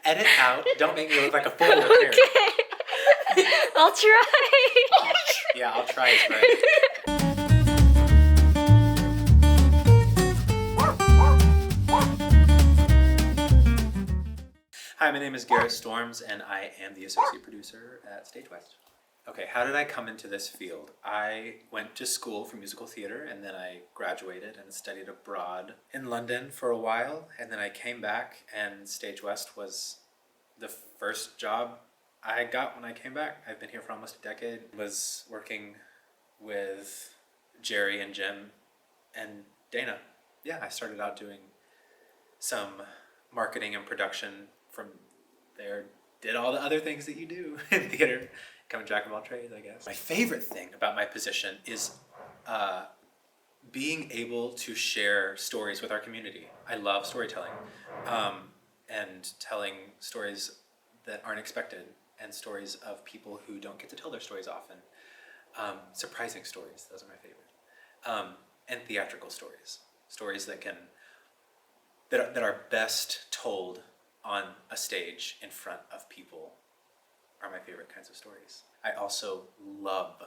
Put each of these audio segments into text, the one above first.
Edit out. Don't make me look like a fool with hair. Okay. I'll try. Yeah, I'll try is right. Hi, my name is Garret Storms, and I am the associate producer at Stage West. Okay, how did I come into this field? I went to school for musical theater, and then I graduated and studied abroad in London for a while, and then I came back, and Stage West was the first job I got when I came back. I've been here for almost a decade. Was working with Jerry and Jim and Dana. Yeah, I started out doing some marketing and production. From there, did all the other things that you do in theater. Become a jack of all trades, I guess. My favorite thing about my position is being able to share stories with our community. I love storytelling and telling stories that aren't expected and stories of people who don't get to tell their stories often. Surprising stories, those are my favorite. And theatrical stories. Stories that are best told on a stage in front of people are my favorite kinds of stories. I also love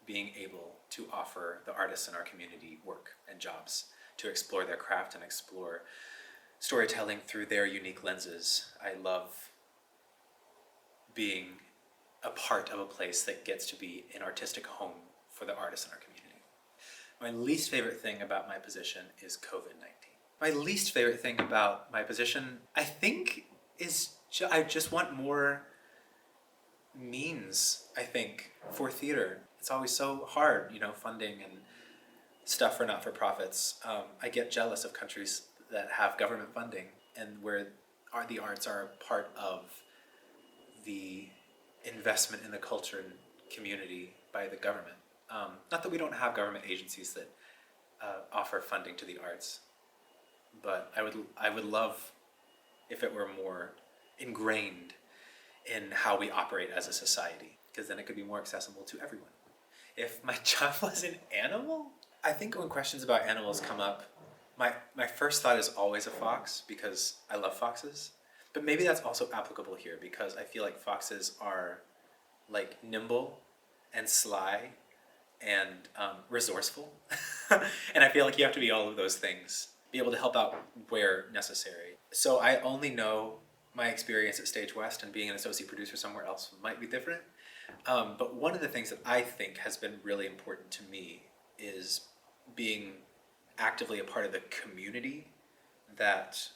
being able to offer the artists in our community work and jobs to explore their craft and explore storytelling through their unique lenses. I love being a part of a place that gets to be an artistic home for the artists in our community. My least favorite thing about my position is COVID-19. My least favorite thing about my position, I think, is I just want more means, I think, for theater. It's always so hard, funding and stuff for not-for-profits. I get jealous of countries that have government funding and where the arts are a part of the investment in the culture and community by the government. Not that we don't have government agencies that offer funding to the arts, but I would love if it were more ingrained in how we operate as a society, because then it could be more accessible to everyone. If my job was an animal, I think when questions about animals come up, my first thought is always a fox, because I love foxes. But maybe that's also applicable here, because I feel like foxes are like nimble and sly and resourceful. And I feel like you have to be all of those things, be able to help out where necessary. So I only know my experience at Stage West, and being an associate producer somewhere else might be different. But one of the things that I think has been really important to me is being actively a part of the community that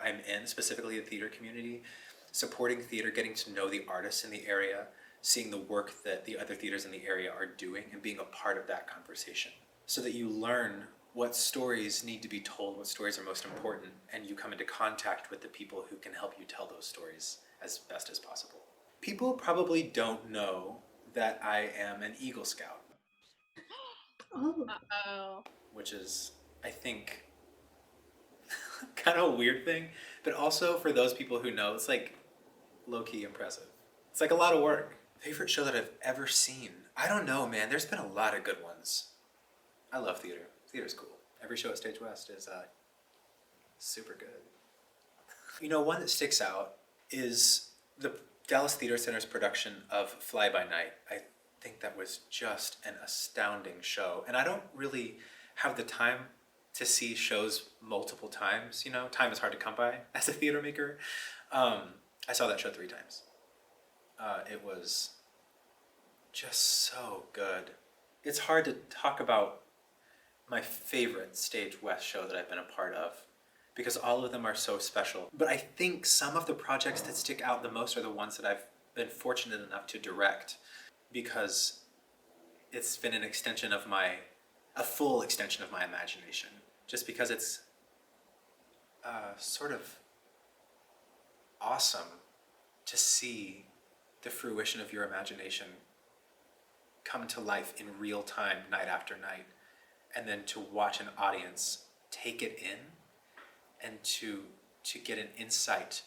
I'm in, specifically the theater community, supporting theater, getting to know the artists in the area, seeing the work that the other theaters in the area are doing, and being a part of that conversation, so that you learn what stories need to be told, what stories are most important, and you come into contact with the people who can help you tell those stories as best as possible. People probably don't know that I am an Eagle Scout. Oh. Uh-oh. Which is, I think, kind of a weird thing, but also for those people who know, it's like low-key impressive. It's like a lot of work. Favorite show that I've ever seen? I don't know, man. There's been a lot of good ones. I love theater. Theater's cool. Every show at Stage West is super good. One that sticks out is the Dallas Theater Center's production of Fly By Night. I think that was just an astounding show. And I don't really have the time to see shows multiple times. Time is hard to come by as a theater maker. I saw that show 3 times. It was just so good. It's hard to talk about my favorite Stage West show that I've been a part of, because all of them are so special. But I think some of the projects that stick out the most are the ones that I've been fortunate enough to direct, because it's been a full extension of my imagination. Just because it's sort of awesome to see the fruition of your imagination come to life in real time, night after night, and then to watch an audience take it in and to get an insight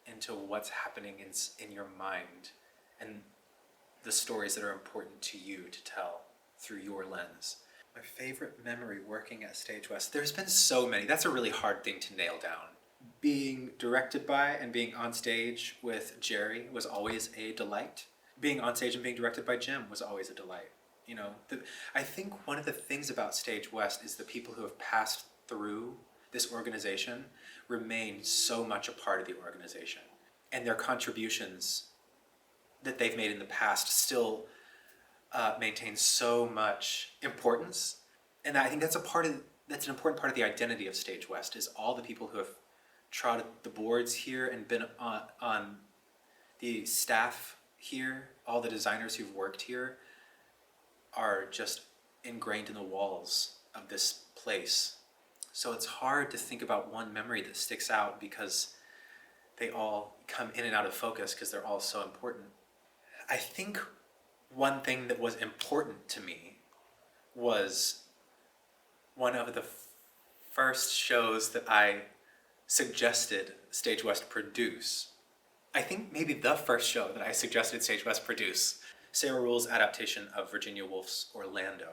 into what's happening in your mind and the stories that are important to you to tell through your lens. My favorite memory working at Stage West, there's been so many. That's a really hard thing to nail down, Being directed by and being on stage with Jerry was always a delight. Being on stage and being directed by Jim was always a delight. You know, I think one of the things about Stage West is the people who have passed through this organization remain so much a part of the organization. And their contributions that they've made in the past still maintain so much importance. And I think that's an important part of the identity of Stage West, is all the people who have trotted the boards here and been on the staff here, all the designers who've worked here are just ingrained in the walls of this place. So it's hard to think about one memory that sticks out because they all come in and out of focus because they're all so important. I think one thing that was important to me was one of the first shows that I suggested Stage West produce. I think maybe the first show that I suggested Stage West produce, Sarah Ruhl's adaptation of Virginia Woolf's Orlando.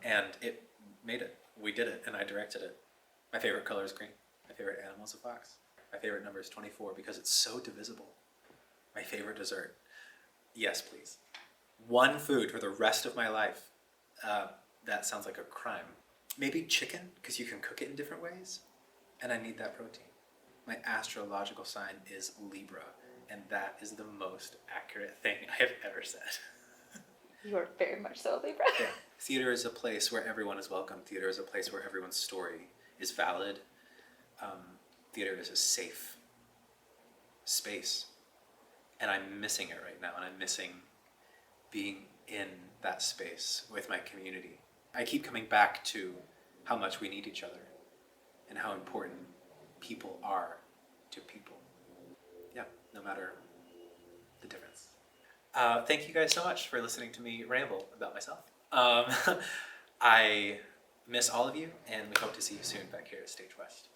And it made it. We did it, and I directed it. My favorite color is green. My favorite animal is a fox. My favorite number is 24 because it's so divisible. My favorite dessert. Yes, please. One food for the rest of my life. That sounds like a crime. Maybe chicken, because you can cook it in different ways. And I need that protein. My astrological sign is Libra, and that is the most accurate thing I have ever said. You are very much so, Libra. Yeah. Theater is a place where everyone is welcome. Theater is a place where everyone's story is valid. Theater is a safe space. And I'm missing it right now, and I'm missing being in that space with my community. I keep coming back to how much we need each other and how important people are to people. Yeah, no matter the difference. Thank you guys so much for listening to me ramble about myself. I miss all of you, and we hope to see you soon back here at Stage West.